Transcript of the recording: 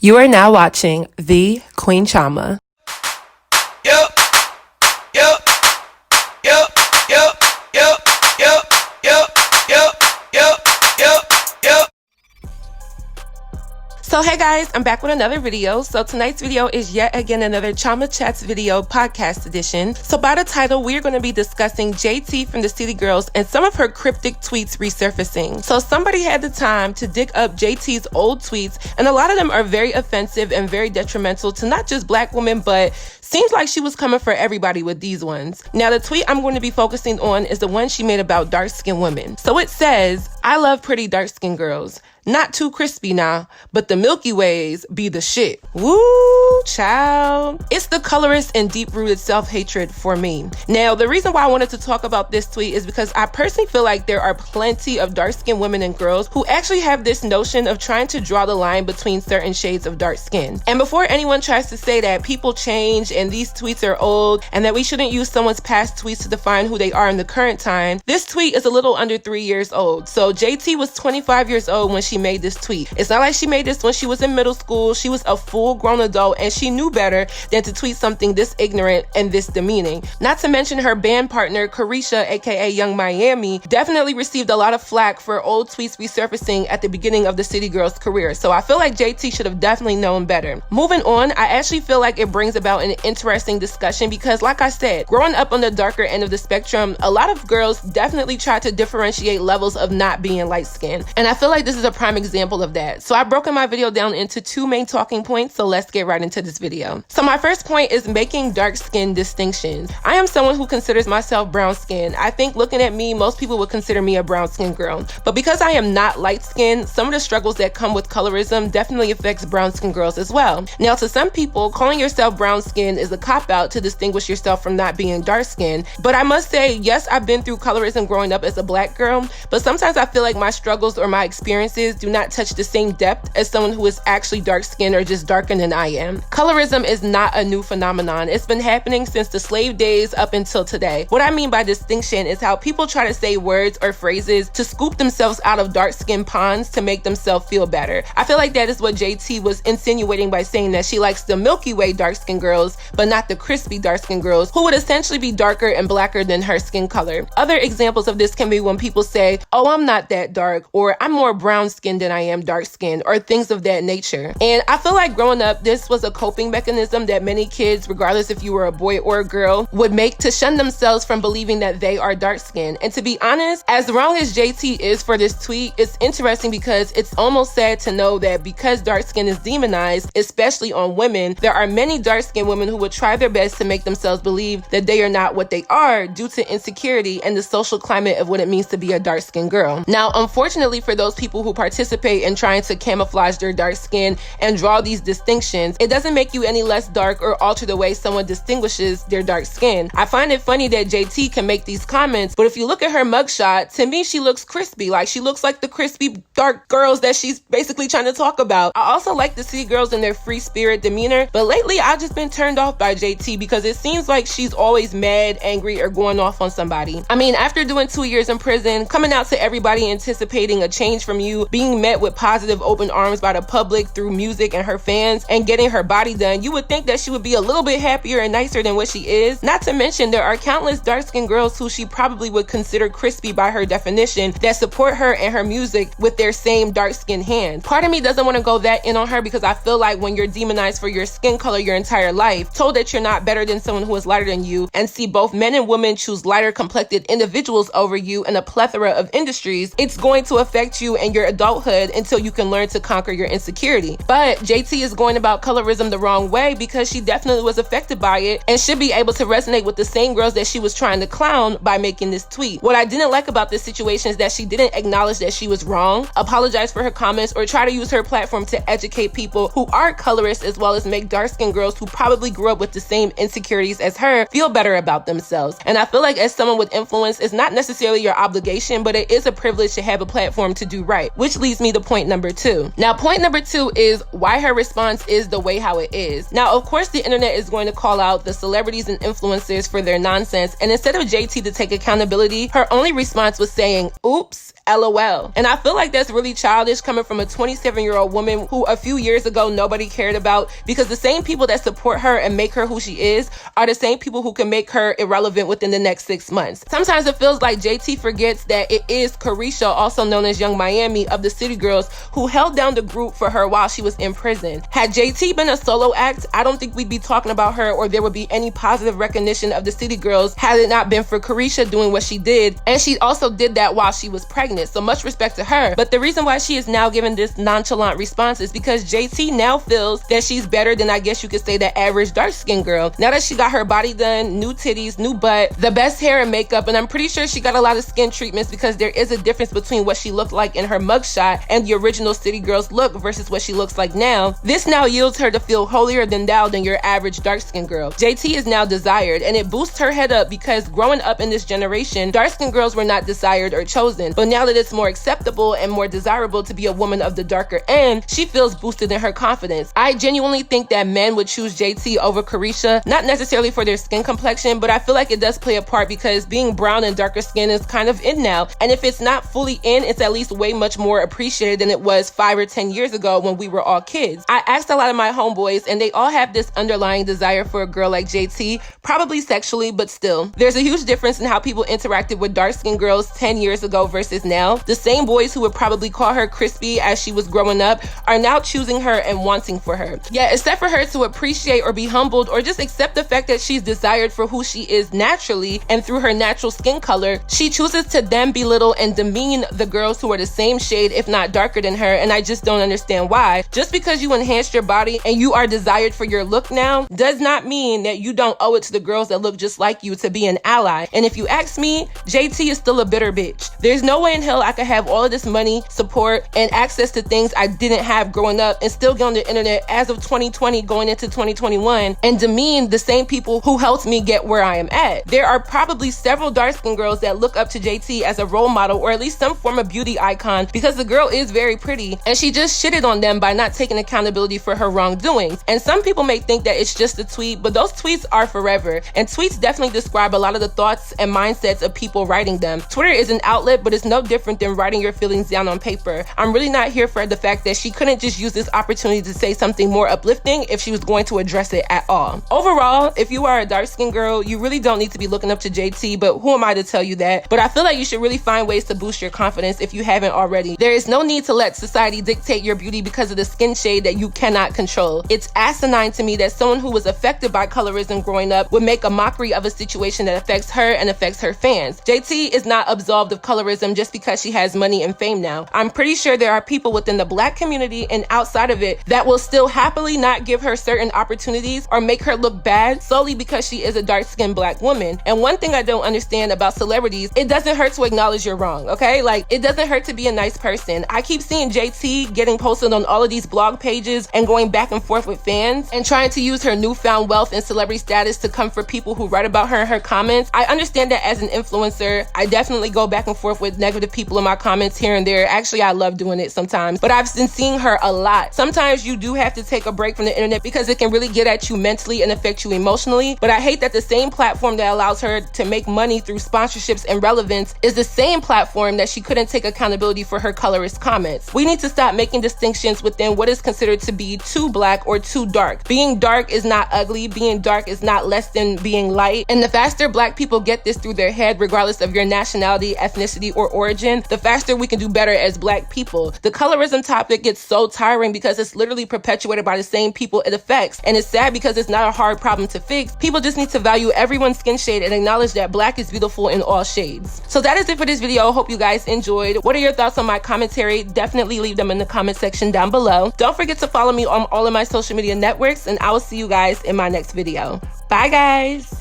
You are now watching the Queen Chioma. So hey guys, I'm back with another video. So tonight's video is yet again another Chioma Chats video podcast edition. So by the title, we're going to be discussing JT from the City Girls and some of her cryptic tweets resurfacing. So somebody had the time to dig up JT's old tweets, and a lot of them are very offensive and very detrimental to not just black women, but seems like she was coming for everybody with these ones. Now the tweet I'm going to be focusing on is the one she made about dark-skinned women. So it says, "I love pretty dark-skinned girls. Not too crispy now, but the Milky Ways be the shit." Woo, child. It's the colorist and deep-rooted self-hatred for me. Now, the reason why I wanted to talk about this tweet is because I personally feel like there are plenty of dark-skinned women and girls who actually have this notion of trying to draw the line between certain shades of dark skin. And before anyone tries to say that people change and these tweets are old and that we shouldn't use someone's past tweets to define who they are in the current time, this tweet is a little under 3 years old. So JT was 25 years old when she made this tweet. It's not like she made this when she was in middle school. She was a full-grown adult and she knew better than to tweet something this ignorant and this demeaning. Not to mention her band partner, Carisha, aka Young Miami, definitely received a lot of flack for old tweets resurfacing at the beginning of the City Girls' career. So I feel like JT should have definitely known better. Moving on, I actually feel like it brings about an interesting discussion because, like I said, growing up on the darker end of the spectrum, a lot of girls definitely try to differentiate levels of not being light-skinned. And I feel like this is a prime example of that. So I've broken my video down into two main talking points, so let's get right into this video. So my first point is making dark skin distinctions. I am someone who considers myself brown skinned. I think looking at me, most people would consider me a brown skinned girl. But because I am not light skinned, some of the struggles that come with colorism definitely affects brown skinned girls as well. Now to some people, calling yourself brown skinned is a cop-out to distinguish yourself from not being dark skinned. But I must say, yes, I've been through colorism growing up as a black girl, but sometimes I feel like my struggles or my experiences do not touch the same depth as someone who is actually dark-skinned or just darker than I am. Colorism is not a new phenomenon. It's been happening since the slave days up until today. What I mean by distinction is how people try to say words or phrases to scoop themselves out of dark-skinned ponds to make themselves feel better. I feel like that is what JT was insinuating by saying that she likes the Milky Way dark-skinned girls, but not the crispy dark-skinned girls who would essentially be darker and blacker than her skin color. Other examples of this can be when people say, "Oh, I'm not that dark," or "I'm more brown-skinned than I am dark-skinned," or things of that nature. And I feel like growing up, this was a coping mechanism that many kids, regardless if you were a boy or a girl, would make to shun themselves from believing that they are dark-skinned. And to be honest, as wrong as JT is for this tweet, it's interesting because it's almost sad to know that because dark skin is demonized, especially on women, there are many dark-skinned women who would try their best to make themselves believe that they are not what they are due to insecurity and the social climate of what it means to be a dark-skinned girl. Now, unfortunately for those people who participate in trying to camouflage their dark skin and draw these distinctions, it doesn't make you any less dark or alter the way someone distinguishes their dark skin. I find it funny that JT can make these comments, but if you look at her mugshot, to me she looks crispy. Like, she looks like the crispy dark girls that she's basically trying to talk about. I also like to see girls in their free spirit demeanor, but lately I've just been turned off by JT because it seems like she's always mad, angry, or going off on somebody. I mean, after doing 2 years in prison, coming out to everybody anticipating a change from you, being met with positive open arms by the public through music and her fans, and getting her body done, you would think that she would be a little bit happier and nicer than what she is. Not to mention, there are countless dark-skinned girls who she probably would consider crispy by her definition that support her and her music with their same dark-skinned hands. Part of me doesn't want to go that in on her because I feel like when you're demonized for your skin color your entire life, told that you're not better than someone who is lighter than you, and see both men and women choose lighter complected individuals over you in a plethora of industries, it's going to affect you and your adulthood until you can learn to conquer your insecurity. But JT is going about colorism the wrong way because she definitely was affected by it and should be able to resonate with the same girls that she was trying to clown by making this tweet. What I didn't like about this situation is that she didn't acknowledge that she was wrong, apologize for her comments, or try to use her platform to educate people who are colorists, as well as make dark-skinned girls who probably grew up with the same insecurities as her feel better about themselves. And I feel like as someone with influence, it's not necessarily your obligation, but it is a privilege to have a platform to do right. Which leads me to point number 2. Now, point number 2 is why her response is the way how it is. Now, of course, the internet is going to call out the celebrities and influencers for their nonsense, and instead of JT to take accountability, her only response was saying, "Oops, LOL." And I feel like that's really childish coming from a 27-year-old woman who a few years ago nobody cared about, because the same people that support her and make her who she is are the same people who can make her irrelevant within the next 6 months. Sometimes it feels like JT forgets that it is Carisha, also known as Young Miami, of the City Girls, who held down the group for her while she was in prison. Had JT been a solo act, I don't think we'd be talking about her or there would be any positive recognition of the City Girls had it not been for Carisha doing what she did. And she also did that while she was pregnant, so much respect to her. But the reason why she is now giving this nonchalant response is because JT now feels that she's better than, I guess you could say, the average dark-skinned girl. Now that she got her body done, new titties, new butt, the best hair and makeup, and I'm pretty sure she got a lot of skin treatments, because there is a difference between what she looked like in her mugshot and the original City Girls look versus what she looks like now. This now yields her to feel holier than thou than your average dark-skinned girl. JT is now desired, and it boosts her head up, because growing up in this generation, dark-skinned girls were not desired or chosen. But now that it's more acceptable and more desirable to be a woman of the darker end, she feels boosted in her confidence. I genuinely think that men would choose JT over Carisha, not necessarily for their skin complexion, but I feel like it does play a part, because being brown and darker skin is kind of in now. And if it's not fully in, it's at least way much more appreciated than it was 5 or 10 years ago when we were all kids. I asked a lot of my homeboys, and they all have this underlying desire for a girl like JT, probably sexually, but still. There's a huge difference in how people interacted with dark-skinned girls 10 years ago versus now. The same boys who would probably call her crispy as she was growing up are now choosing her and wanting for her. Yet, except for her to appreciate or be humbled or just accept the fact that she's desired for who she is naturally and through her natural skin color, she chooses to then belittle and demean the girls who are the same shade, if not darker than her, and I just don't understand why. Just because you enhanced your body and you are desired for your look now, does not mean that you don't owe it to the girls that look just like you to be an ally. And if you ask me, JT is still a bitter bitch. There's no way in hell I could have all of this money, support, and access to things I didn't have growing up and still get on the internet as of 2020 going into 2021 and demean the same people who helped me get where I am at. There are probably several dark-skinned girls that look up to JT as a role model or at least some form of beauty icon, because the girl is very pretty and she just shitted on them by not taking accountability for her wrongdoings. And some people may think that it's just a tweet, but those tweets are forever, and tweets definitely describe a lot of the thoughts and mindsets of people writing them. Twitter is an outlet, but it's no different than writing your feelings down on paper. I'm really not here for the fact that she couldn't just use this opportunity to say something more uplifting if she was going to address it at all. Overall, if you are a dark-skinned girl, you really don't need to be looking up to JT, but who am I to tell you that? But I feel like you should really find ways to boost your confidence if you haven't already. There is no need to let society dictate your beauty because of the skin shade that you cannot control. It's asinine to me that someone who was affected by colorism growing up would make a mockery of a situation that affects her and affects her fans. JT is not absolved of colorism just because she has money and fame now. I'm pretty sure there are people within the Black community and outside of it that will still happily not give her certain opportunities or make her look bad solely because she is a dark-skinned Black woman. And one thing I don't understand about celebrities, it doesn't hurt to acknowledge you're wrong, okay? Like, it doesn't hurt to be a nice person. I keep seeing JT getting posted on all of these blog pages and going back and forth with fans and trying to use her newfound wealth and celebrity status to come for people who write about her in her comments. I understand that as an influencer, I definitely go back and forth with negative people in my comments here and there. Actually, I love doing it sometimes, but I've been seeing her a lot. Sometimes you do have to take a break from the internet because it can really get at you mentally and affect you emotionally. But I hate that the same platform that allows her to make money through sponsorships and relevance is the same platform that she couldn't take accountability for her colorist comments. We need to stop making distinctions within what is considered to be too Black or too dark. Being dark is not ugly. Being dark is not less than being light. And the faster Black people get this through their head, regardless of your nationality, ethnicity, or origin, the faster we can do better as Black people. The colorism topic gets so tiring because it's literally perpetuated by the same people it affects. And it's sad because it's not a hard problem to fix. People just need to value everyone's skin shade and acknowledge that Black is beautiful in all shades. So that is it for this video. Hope you guys enjoyed. What are your thoughts on my commentary? Definitely leave them in the comment section down below. Don't forget to follow me on all of my social media networks, and I will see you guys in my next video. Bye, guys.